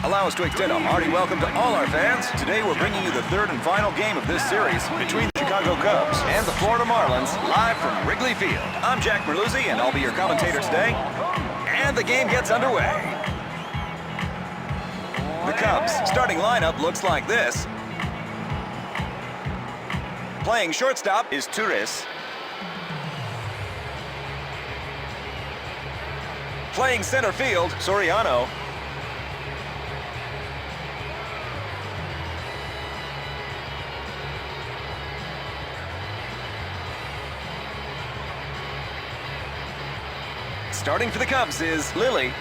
Allow us to extend a hearty welcome to all our fans. Today we're bringing you the third and final game of this series between the Chicago Cubs and the Florida Marlins, live from Wrigley Field. I'm Jack Merluzzi, and I'll be your commentator today. And the game gets underway. The Cubs' starting lineup looks like this. Playing shortstop is Torres. Playing center field, Soriano. Starting for the Cubs is Lilly.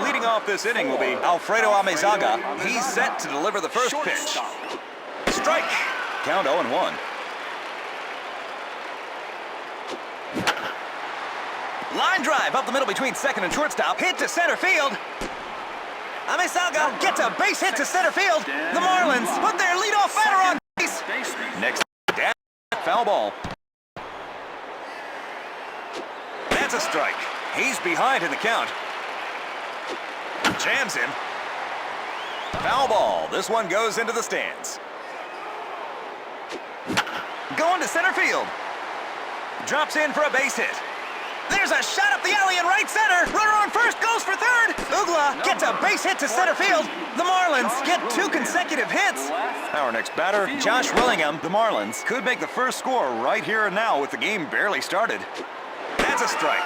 Leading off this inning will be Alfredo Amezaga. He's set to deliver the first pitch. Strike. Count 0-1. Line drive up the middle between second and shortstop. Hit to center field. Amezaga gets a base hit to center field. The Marlins put their leadoff batter on base. Next, down, foul ball. That's a strike. He's behind in the count. Jams him. Foul ball. This one goes into the stands. Going to center field. Drops in for a base hit. There's a shot up the alley in right center. Runner on first goes for third. Ugla gets a base hit to center field. The Marlins get 2 consecutive hits. Our next batter, Josh Willingham. The Marlins could make the first score right here and now with the game barely started. That's a strike.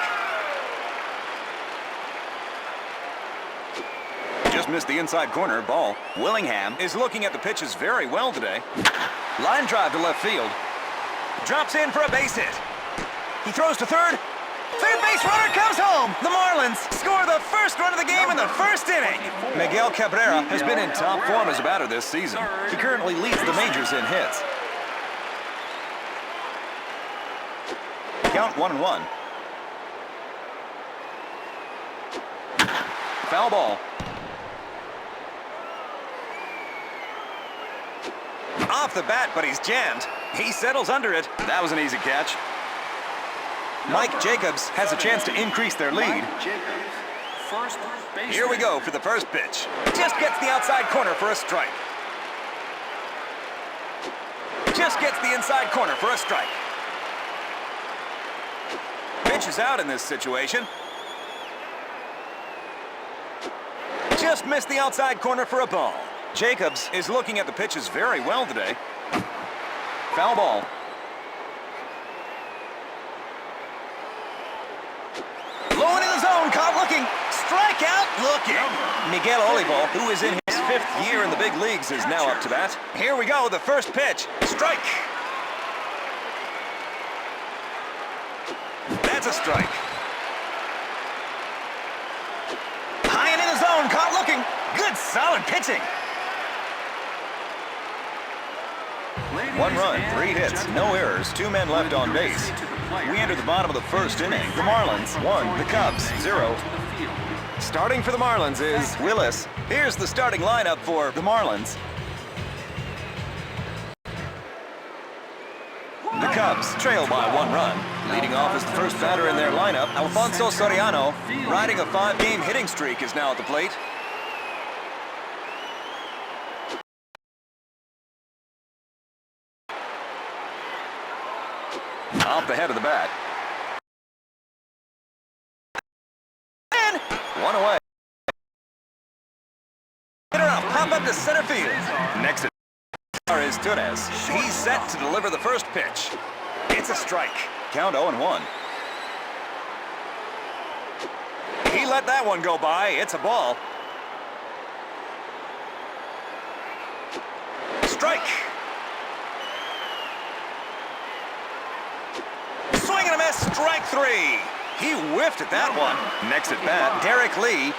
Just missed the inside corner, ball. Willingham is looking at the pitches very well today. Line drive to left field. Drops in for a base hit. He throws to third. Third base runner comes home. The Marlins score the first run of the game in the first inning. Miguel Cabrera has been in top form as a batter this season. He currently leads the majors in hits. Count 1-1. Foul ball. Off the bat, but he's jammed. He settles under it. That was an easy catch. Mike Jacobs has a chance to increase their lead. Here we go for the first pitch. Just gets the outside corner for a strike. Just gets the inside corner for a strike. Pitch is out in this situation. Just missed the outside corner for a ball. Jacobs is looking at the pitches very well today. Foul ball. Low into the zone, caught looking. Strikeout looking. Miguel Olivo, who is in his 5th year in the big leagues, is now up to bat. Here we go, the first pitch. Strike. That's a strike. High and in the zone, caught looking. Good solid pitching. 1 run, 3 hits, no errors, 2 men left on base. We enter the bottom of the first inning. The Marlins 1, the Cubs 0. Starting for the Marlins is Willis. Here's the starting lineup for the Marlins. The Cubs trail by 1 run. Leading off as the first batter in their lineup, Alfonso Soriano, riding a 5-game hitting streak, is now at the plate. Off the head of the bat. And 1 away. Hitter up, pop up to center field. Next is Torres. He's set to deliver the first pitch. It's a strike. Count 0-1. He let that one go by. It's a ball. Strike. Swing and a miss, strike 3. He whiffed at that one. Next at bat, Derek Lee.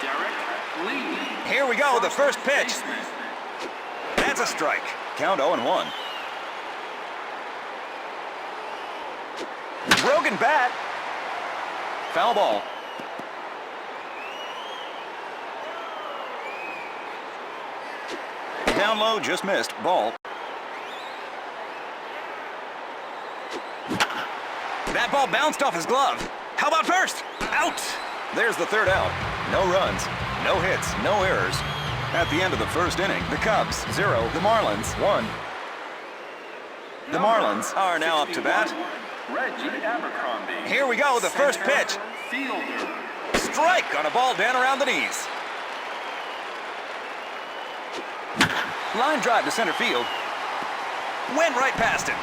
Here we go, the first pitch. That's a strike. Count 0-1. Broken bat. Foul ball. Down low, just missed. Ball. That ball bounced off his glove. How about first? Out! There's the third out. No runs, no hits, no errors. At the end of the first inning, the Cubs 0, the Marlins 1. The Marlins are now up to bat. Here we go, the first pitch. Strike on a ball down around the knees. Line drive to center field. Went right past him.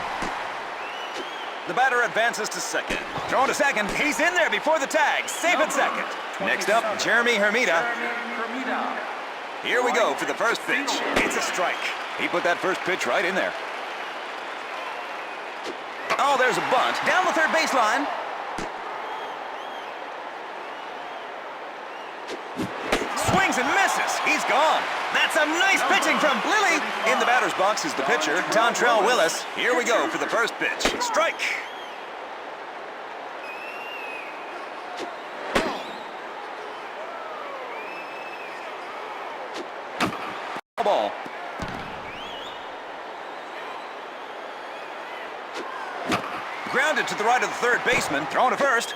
The batter advances to second. Thrown to second. He's in there before the tag. Safe at second. Next up, Jeremy Hermida. Here we go for the first pitch. It's a strike. He put that first pitch right in there. Oh, there's a bunt. Down the third baseline. Swings and misses. He's gone. That's some nice pitching from Lilly. In the batter's box is the pitcher, Dontrell Willis. Here we go for the first pitch. Strike. Ball. Grounded to the right of the third baseman. Thrown to first.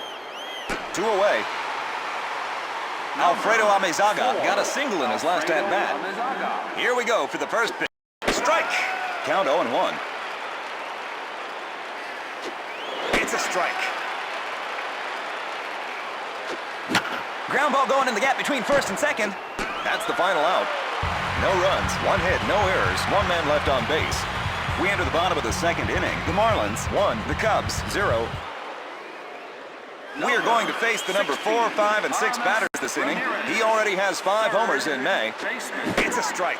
2 away. Alfredo Amezaga got a single in his last at-bat. Here we go for the first pitch. Strike. Count 0-1. It's a strike. Ground ball going in the gap between first and second. That's the final out. No runs, 1 hit, no errors, 1 man left on base. We enter the bottom of the second inning. The Marlins 1, the Cubs 0. We are going to face the number 4, 5, and 6 batters this inning. He already has 5 homers in May. It's a strike.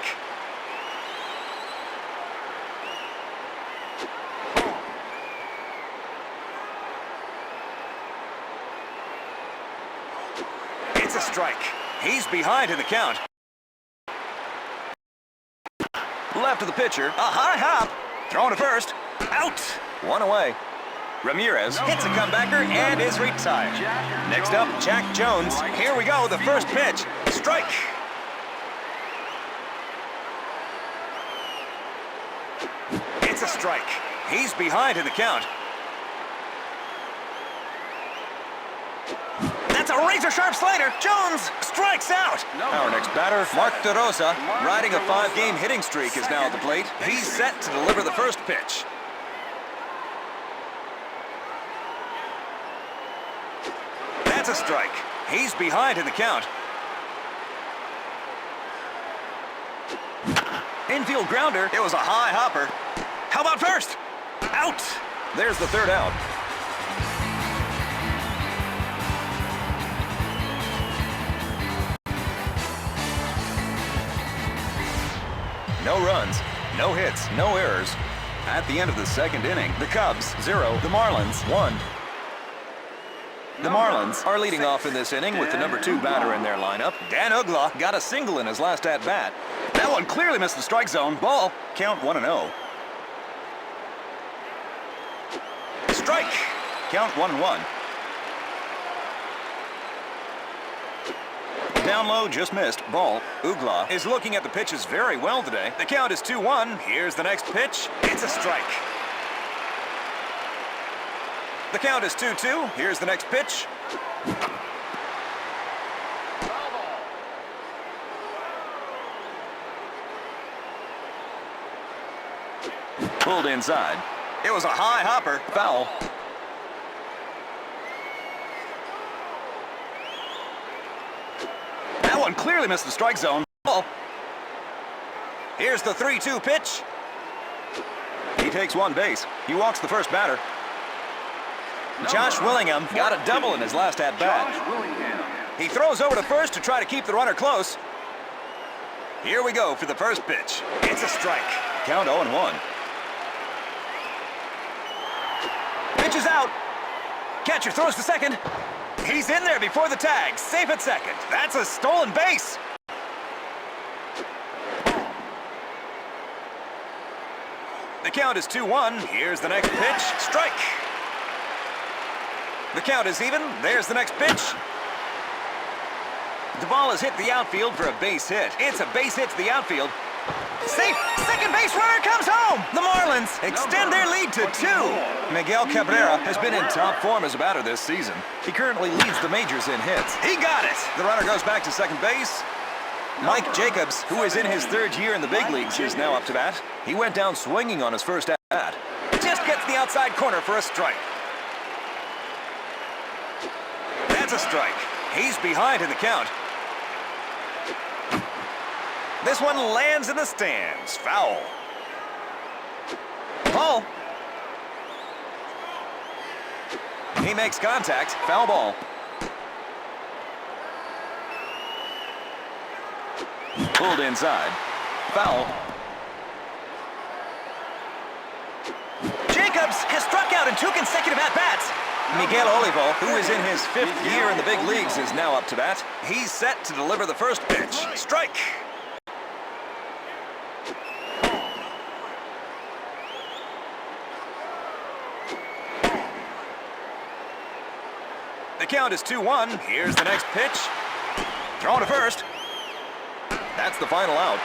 It's a strike. He's behind in the count. Left of the pitcher, a high hop. Thrown to first. Out. 1 away. Ramirez hits a comebacker and is retired. Next up, Jack Jones. Here we go, the first pitch. Strike. It's a strike. He's behind in the count. That's a razor-sharp slider. Jones strikes out. Our next batter, Mark DeRosa, riding a 5-game hitting streak, is now at the plate. He's set to deliver the first pitch. That's a strike. He's behind in the count. Infield grounder. It was a high hopper. How about first? Out. There's the third out. No runs, no hits, no errors. At the end of the second inning, the Cubs 0, the Marlins 1. The Marlins are leading off in this inning with the number 2 batter in their lineup. Dan Uggla got a single in his last at-bat. That one clearly missed the strike zone. Ball. Count 1-0. Strike. Count 1-1. Down low, just missed. Ball. Uggla is looking at the pitches very well today. The count is 2-1. Here's the next pitch. It's a strike. The count is 2-2. Here's the next pitch. Pulled inside. It was a high hopper. Foul. That one clearly missed the strike zone. Ball. Here's the 3-2 pitch. He takes one base. He walks the first batter. Josh Willingham got a double in his last at-bat. He throws over to first to try to keep the runner close. Here we go for the first pitch. It's a strike. Count 0-1. Pitch is out. Catcher throws to second. He's in there before the tag. Safe at second. That's a stolen base. The count is 2-1. Here's the next pitch. Strike. The count is even. There's the next pitch. The ball has hit the outfield for a base hit. It's a base hit to the outfield. Safe. Second base runner comes home. The Marlins extend their lead to 2. Miguel Cabrera has been in top form as a batter this season. He currently leads the majors in hits. He got it! The runner goes back to second base. Mike Jacobs, who is in his 3rd year in the big leagues, is now up to bat. He went down swinging on his first at-bat. Just gets the outside corner for a strike. That's a strike. He's behind in the count. This one lands in the stands. Foul. Ball. He makes contact. Foul ball. Pulled inside. Foul. Jacobs has struck out in 2 consecutive at-bats. Miguel Olivo, who is in his 5th year in the big leagues, is now up to bat. He's set to deliver the first pitch. Strike. The count is 2-1. Here's the next pitch. Thrown to first. That's the final out.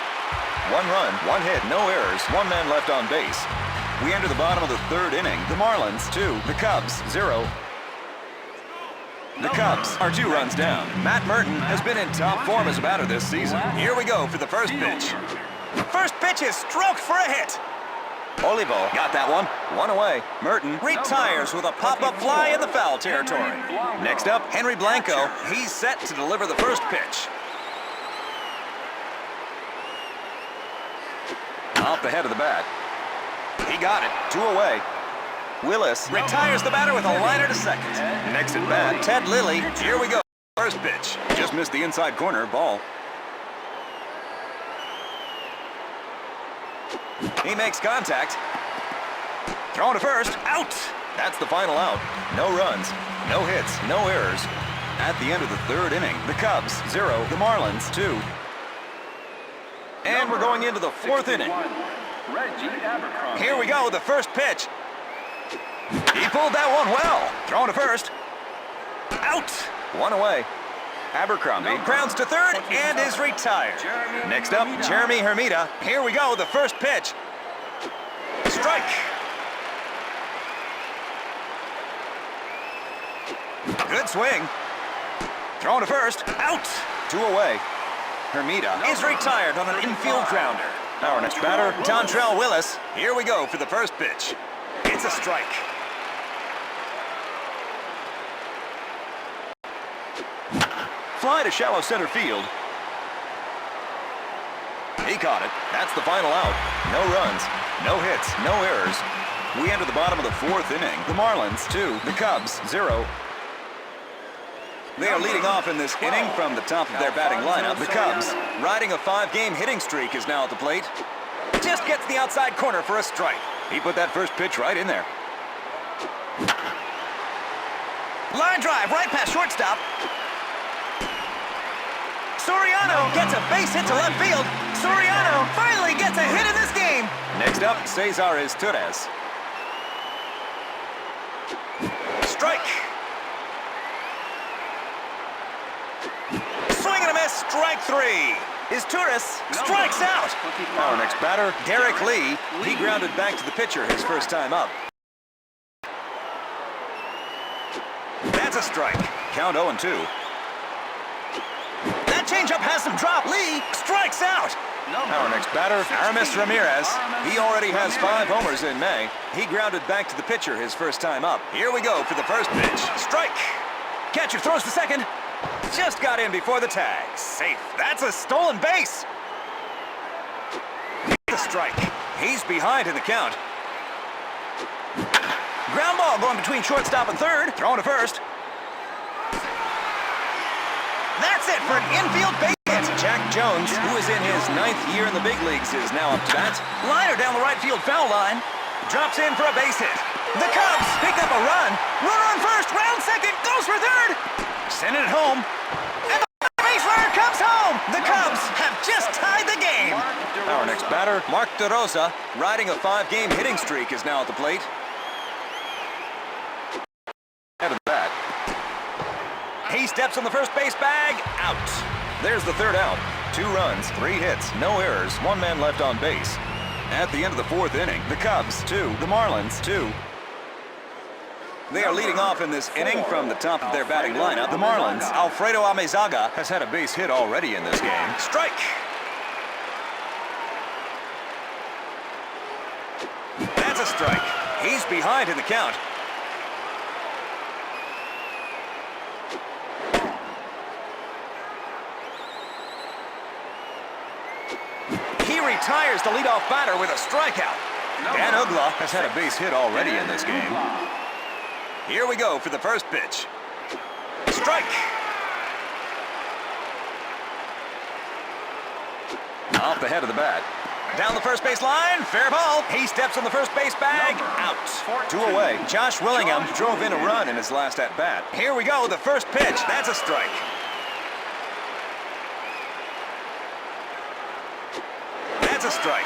1 run, 1 hit, no errors, 1 man left on base. We enter the bottom of the 3rd inning. The Marlins 2, the Cubs 0. The Cubs are 2 runs down. Matt Merton has been in top form as a batter this season. Here we go for the first pitch. First pitch is stroked for a hit. Olivo got that one. 1 away. Merton retires with a pop-up fly in the foul territory. Next up, Henry Blanco. He's set to deliver the first pitch. Off the head of the bat. He got it. 2 away. Willis retires the batter with a liner to second. Next at bat, Ted Lilly. Here we go. First pitch. Just missed the inside corner. Ball. He makes contact. Thrown to first. Out. That's the final out. No runs, no hits, no errors. At the end of the 3rd inning, the Cubs 0, the Marlins 2. And we're going into the 4th inning. Here we go, the first pitch. He pulled that one well. Thrown to first. Out. 1 away. Abercrombie grounds to 3rd and is retired. Next up, Jeremy Hermida. Here we go, the first pitch. Strike. Good swing. Thrown to first. Out. 2 away. Hermida is retired on an infield grounder. Our next batter, Dontrell Willis. Here we go for the first pitch. It's a strike. Fly to shallow center field. He caught it. That's the final out. No runs, no hits, no errors. We enter the bottom of the 4th inning. The Marlins 2, the Cubs 0. They are leading off in this inning from the top of their batting lineup. The Cubs, riding a 5-game hitting streak, is now at the plate. Just gets the outside corner for a strike. He put that first pitch right in there. Line drive right past shortstop. Soriano gets a base hit to left field. Soriano finally gets a hit in this game. Next up, Cesar Torres. Strike. Swing and a miss, strike 3. Torres strikes out. Our next batter, Derek Lee. He grounded back to the pitcher his first time up. That's a strike. Count 0-2. That changeup has some drop. Lee strikes out. Our next batter, Aramis Ramirez. He already has 5 homers in May. He grounded back to the pitcher his first time up. Here we go for the first pitch. Strike. Catcher throws to second. Just got in before the tag. Safe. That's a stolen base. The strike. He's behind in the count. Ground ball going between shortstop and third. Thrown to first. That's it for an infield base hit. Jack Jones, who is in his 9th year in the big leagues, is now up to bat. Liner down the right field foul line. Drops in for a base hit. The Cubs pick up a run. Runner on first, round second, goes for third. Send it home. And the base runner comes home. The Cubs have just tied the game. Our next batter, Mark DeRosa, riding a 5-game hitting streak, is now at the plate. Head of the bat. He steps on the first base bag. Out. There's the 3rd out. 2 runs, 3 hits, no errors, 1 man left on base. At the end of the fourth inning, the Cubs 2, the Marlins 2. They are leading off in this inning from the top of their batting lineup. The Marlins, Alfredo Amezaga, has had a base hit already in this game. Strike! That's a strike. He's behind in the count. He retires the leadoff batter with a strikeout. Dan Ugla has had a base hit already in this game. Here we go for the first pitch. Strike! Off the head of the bat. Down the first base line, fair ball. He steps on the first base bag, out. 2 away. Josh Willingham drove in a run in his last at-bat. Here we go, the first pitch. That's a strike. That's a strike.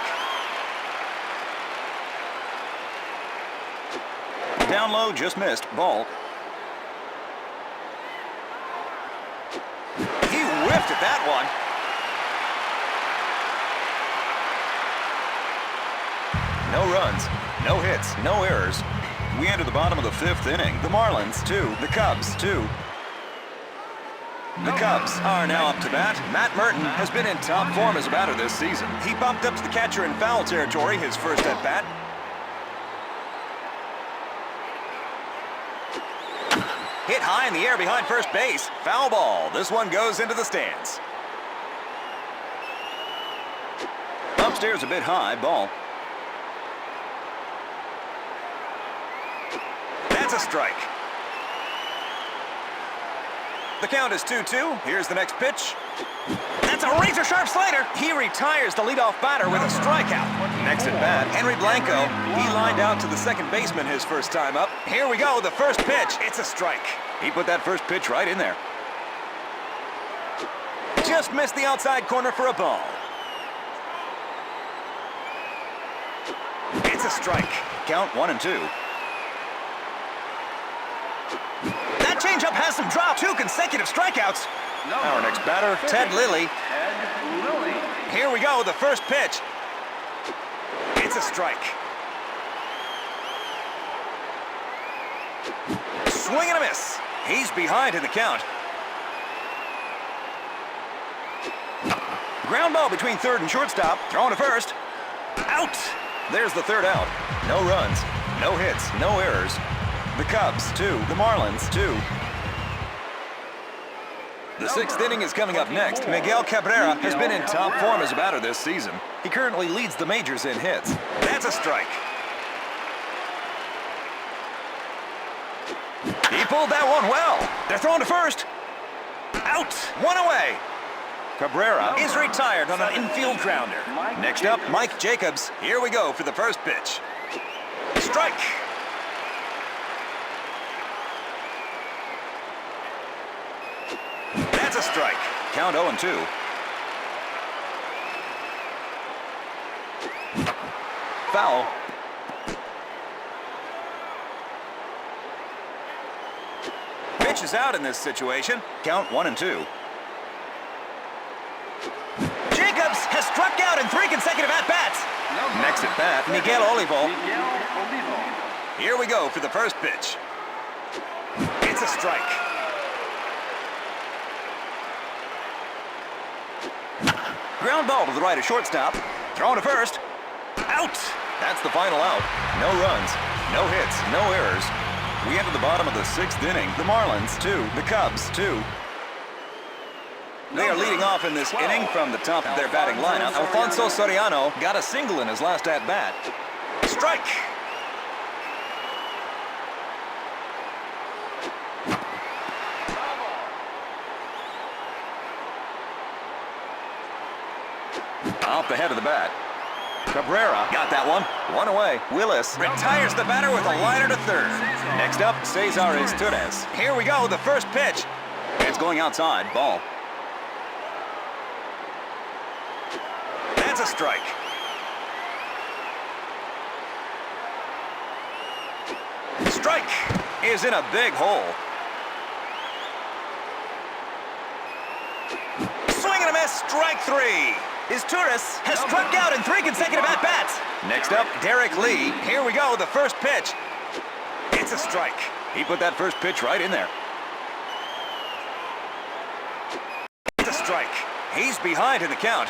Down low, just missed. Ball. He whiffed at that one. No runs, no hits, no errors. We enter the bottom of the fifth inning. The Marlins 2, the Cubs 2. The Cubs are now up to bat. Matt Merton has been in top form as a batter this season. He bumped up to the catcher in foul territory his first at-bat. Hit high in the air behind first base. Foul ball. This one goes into the stands. Upstairs a bit high. Ball. That's a strike. The count is 2-2. Here's the next pitch. That's a razor-sharp slider. He retires the leadoff batter with a strikeout. Next at bat, Henry Blanco. He lined out to the second baseman his first time up. Here we go, the first pitch. It's a strike. He put that first pitch right in there. Just missed the outside corner for a ball. It's a strike. Count 1-2. That changeup has some drop. 2 consecutive strikeouts. Our next batter, Ted Lilly. Here we go, the first pitch. It's a strike. Swing and a miss. He's behind in the count. Ground ball between third and shortstop. Thrown to first. Out. There's the third out. No runs, no hits, no errors. The Cubs 2, the Marlins 2. The sixth inning is coming up next. Miguel Cabrera has been in top form as a batter this season. He currently leads the majors in hits. That's a strike. He pulled that one well. They're thrown to first. Out. 1 away. Cabrera is retired on an infield grounder. Next up, Mike Jacobs. Here we go for the first pitch. Strike. That's a strike. Count 0-2. Foul. Pitch is out in this situation. Count 1-2. Jacobs has struck out in 3 consecutive at-bats. Next at bat, Miguel Olivo. Here we go for the first pitch. It's a strike. Ground ball to the right of shortstop. Thrown to first. Out. That's the final out. No runs, no hits, no errors. We enter the bottom of the sixth inning. The Marlins 2, the Cubs 2. They are leading off in this inning from the top of their batting lineup. Alfonso Soriano got a single in his last at-bat. Strike. Off the head of the bat. Cabrera got that one. 1 away. Willis retires the batter with a liner to third. Next up, Cesar Torres. Here we go, the first pitch. It's going outside. Ball. That's a strike. Strike is in a big hole. Swing and a miss. Strike 3. Torres has struck out in 3 consecutive at-bats. Next up, Derek Lee. Here we go, the first pitch. It's a strike. He put that first pitch right in there. It's a strike. He's behind in the count.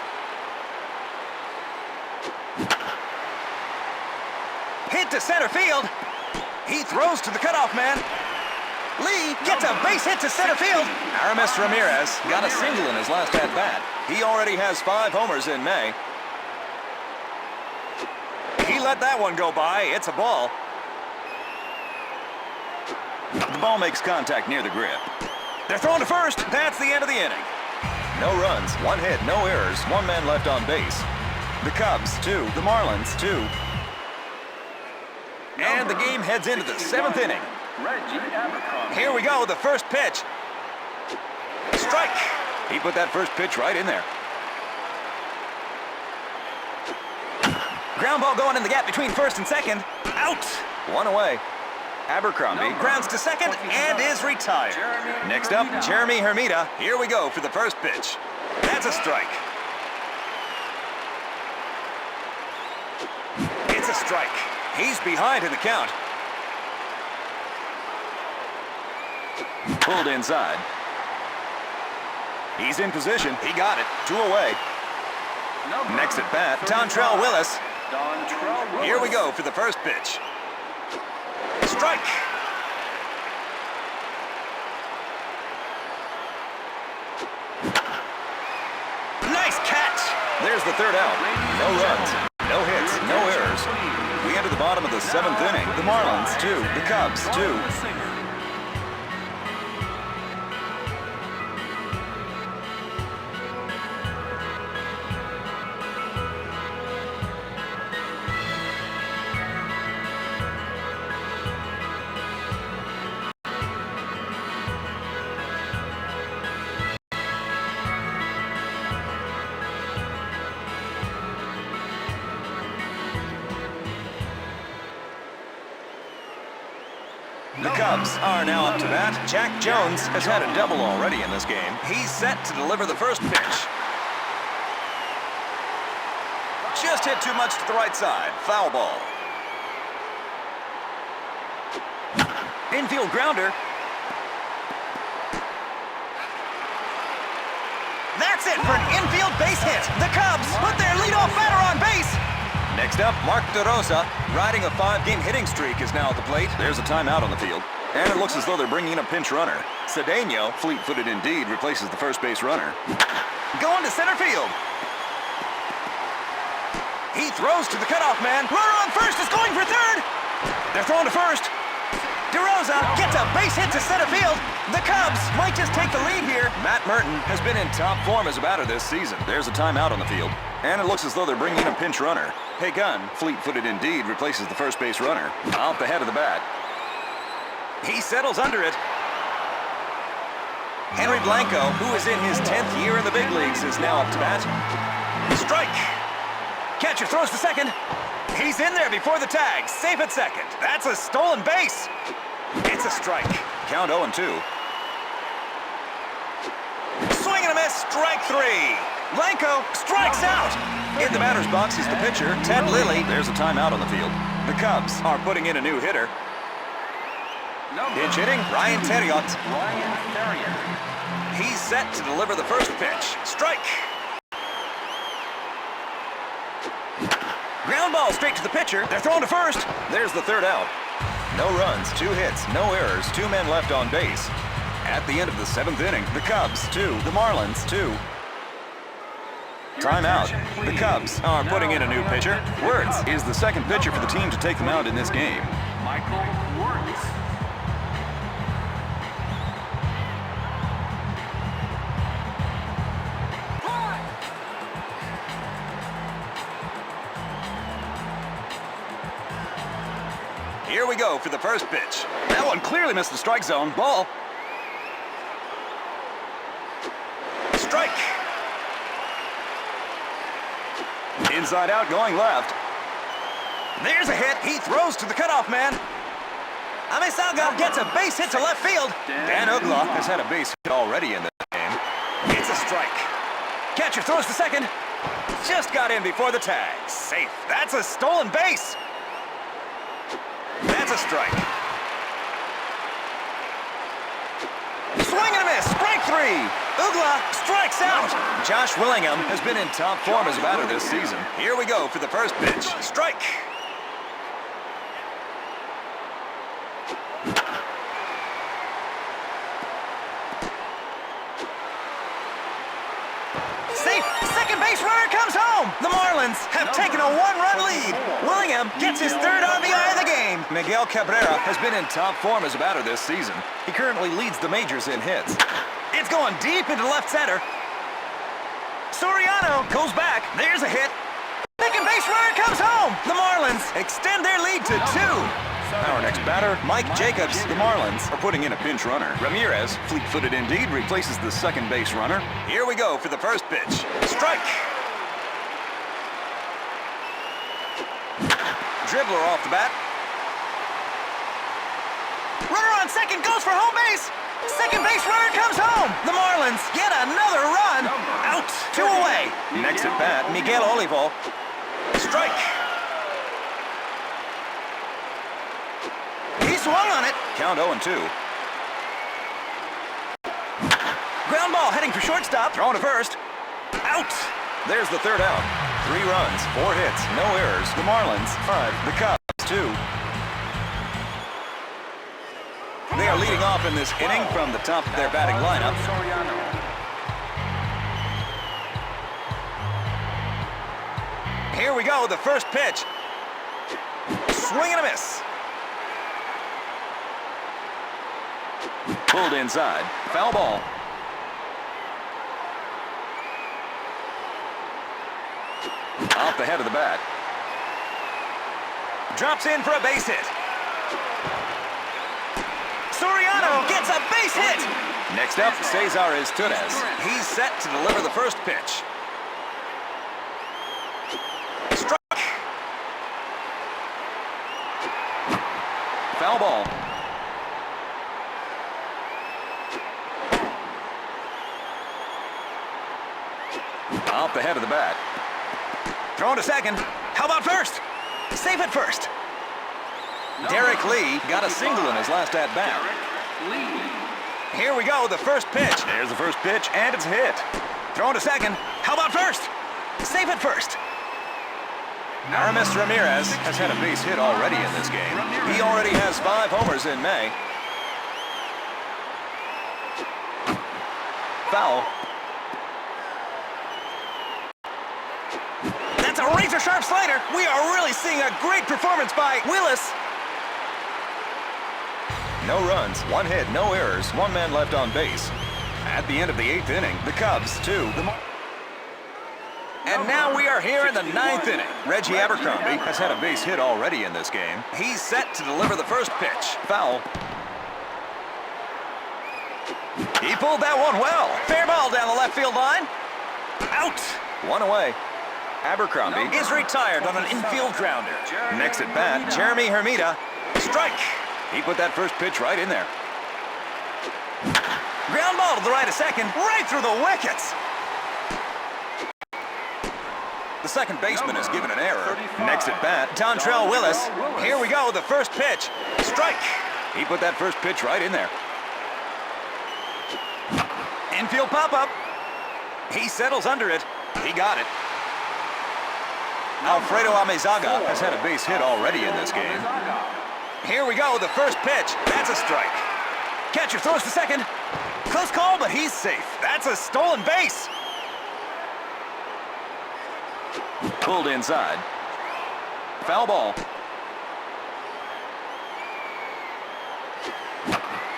Hit to center field. He throws to the cutoff man. Lee gets a base hit to center field. Aramis Ramirez got a single in his last at-bat. He already has 5 homers in May. He let that one go by. It's a ball. The ball makes contact near the grip. They're throwing to first. That's the end of the inning. No runs, 1 hit, no errors, 1 man left on base. The Cubs, 2. The Marlins, 2. And the game heads into the 7th inning. Here we go, the first pitch. Strike. He put that first pitch right in there. Ground ball going in the gap between first and second. Out. 1 away. Abercrombie grounds to second and is retired. Next up, Jeremy Hermida. Here we go for the first pitch. That's a strike. It's a strike. He's behind in the count. Pulled inside. He's in position. He got it. 2 away. Next at bat, Dontrell Willis. Here we go for the first pitch. Strike. Nice catch. There's the 3rd out. No runs, no hits, no errors. We enter the bottom of the 7th inning. The Marlins, 2. The Cubs, 2. The Cubs are now up to bat. Jack Jones has had a double already in this game. He's set to deliver the first pitch. Just hit too much to the right side. Foul ball. Infield grounder. That's it for an infield base hit. The Cubs put their leadoff batter on base. Next up, Mark DeRosa, riding a 5-game hitting streak, is now at the plate. There's a timeout on the field. And it looks as though they're bringing in a pinch runner. Cedeno, fleet-footed indeed, replaces the first base runner. Going to center field. He throws to the cutoff man. Runner on first is going for third. They're throwing to first. DeRosa gets a base hit to center field. The Cubs might just take the lead here. Matt Merton has been in top form as a batter this season. There's a timeout on the field. And it looks as though they're bringing in a pinch runner. Hagun, fleet-footed indeed, replaces the first base runner. Out the head of the bat. He settles under it. Henry Blanco, who is in his 10th year in the big leagues, is now up to bat. Strike. Catcher throws to second. He's in there before the tag. Safe at second. That's a stolen base. It's a strike. Count 0-2. Swing and a miss. Strike 3. Blanco strikes out. In the batter's box is the pitcher, Ted Lilly. There's a timeout on the field. The Cubs are putting in a new hitter. Pinch hitting, Ryan Terriot. He's set to deliver the first pitch. Strike. Ground ball straight to the pitcher. They're thrown to first. There's the 3rd out. No runs, 2 hits, no errors, 2 men left on base. At the end of the 7th inning, the Cubs 2, the Marlins 2. Timeout. The Cubs are putting in a new pitcher. Wirtz is the 2nd pitcher for the team to take them out in this game. Michael Wirtz. Here we go for the first pitch. That one clearly missed the strike zone. Ball. Strike. Inside out, going left. There's a hit. He throws to the cutoff man. Amisaga gets a base hit to left field. Dan Ugla has had a base hit already in this game. It's a strike. Catcher throws to second. just got in before the tag. Safe. That's a stolen base. That's a strike. Swing and a miss. Strike three. Ugla strikes out. Josh Willingham has been in top form as a batter this season. Here we go for the first pitch. Strike. Safe. Second base runner comes home. The Marlins have taken a one-run lead. Willingham gets his third RBI of the game. Miguel Cabrera has been in top form as a batter this season. He currently leads the majors in hits. It's going deep into left center. Soriano goes back. There's a hit. Second base runner comes home. The Marlins extend their lead to 2. Our next batter, Mike Jacobs. The Marlins are putting in a pinch runner. Ramirez, fleet-footed indeed, replaces the second base runner. Here we go for the first pitch. Strike. Dribbler off the bat. Runner on second goes for home base. Second base runner comes home. The Marlins get another run. Out. 2 away. Next at bat, Miguel Olivo. Strike. He swung on it. Count 0-2. Ground ball heading for shortstop. Thrown to first. Out. There's the third out. 3 runs, 4 hits, no errors. The Marlins 5. The Cubs 2. They are leading off in this inning from the top of their batting lineup. Here we go, the first pitch. Swing and a miss. Pulled inside. Foul ball. Off the head of the bat. Drops in for a base hit. Soriano gets a base hit. Next up, Cesar Iztunes. He's set to deliver the first pitch. Strike. Foul ball. Off the head of the bat. Thrown to second. How about first? Safe at first. Derek Lee got a single in his last at-bat. Here we go, the first pitch. There's the first pitch, and it's a hit. Thrown to second. How about first? Safe at first. Aramis Ramirez has had a base hit already in this game. He already has 5 homers in May. Foul. That's a razor-sharp slider. We are really seeing a great performance by Willis. No runs, 1 hit, no errors, 1 man left on base. At the end of the 8th inning, the Cubs 2. And now we are here in the 9th inning. Reggie Abercrombie has had a base hit already in this game. He's set to deliver the first pitch. Foul. He pulled that one well. Fair ball down the left field line. Out. 1 away. Abercrombie is retired on an infield grounder. Next at bat, Jeremy Hermida. Strike. He put that first pitch right in there. Ground ball to the right of second, right through the wickets. The second baseman is given an error. Next at bat, Dontrell Willis. Here we go, the first pitch. Strike. He put that first pitch right in there. Infield pop-up. He settles under it. He got it. Alfredo Amezaga has had a base hit already in this game. Here we go, the first pitch. That's a strike. Catcher throws to second. Close call, but he's safe. That's a stolen base. Pulled inside. Foul ball.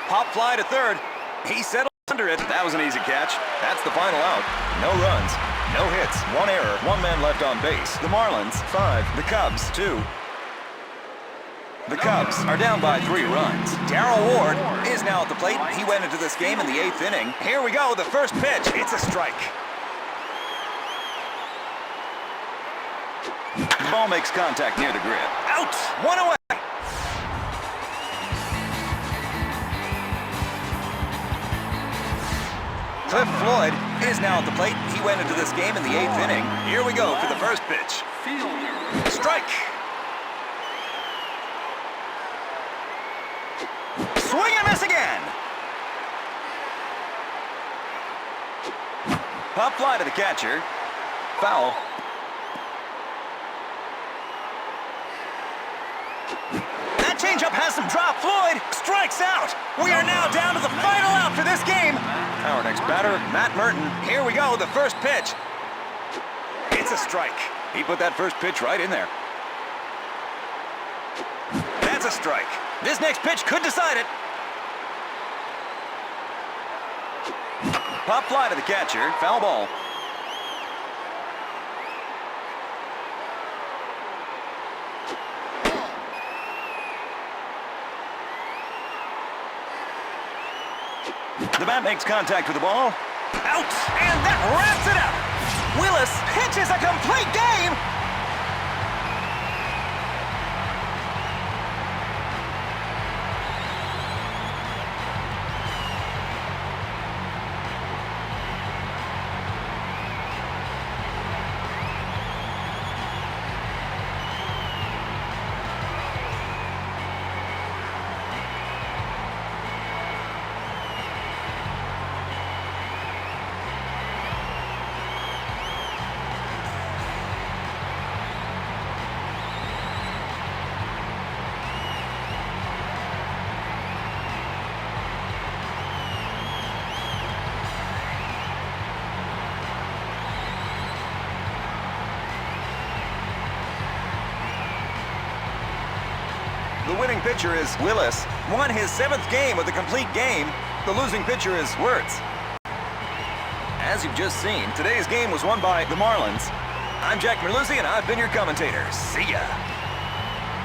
Pop fly to third. He settled under it. That was an easy catch. That's the final out. No runs, no hits, 1 error, 1 man left on base. The Marlins 5, the Cubs 2. The Cubs are down by 3 runs. Darrell Ward is now at the plate. He went into this game in the 8th inning. Here we go, the first pitch. It's a strike. The ball makes contact near the grip. Out! 1 away. Cliff Floyd is now at the plate. He went into this game in the 8th inning. Here we go for the first pitch. Strike. Swing and miss again. Pop fly to the catcher. Foul. That changeup has some drop. Floyd strikes out. We are now down to the final out for this game. Our next batter, Matt Merton. Here we go, the first pitch. It's a strike. He put that first pitch right in there. That's a strike. This next pitch could decide it. Pop fly to the catcher. Foul ball. The bat makes contact with the ball. Out! And that wraps it up! Willis pitches a complete game! The winning pitcher is Willis. Won his 7th game with a complete game. The losing pitcher is Wirtz. As you've just seen, today's game was won by the Marlins. I'm Jack Merluzzi, and I've been your commentator. See ya.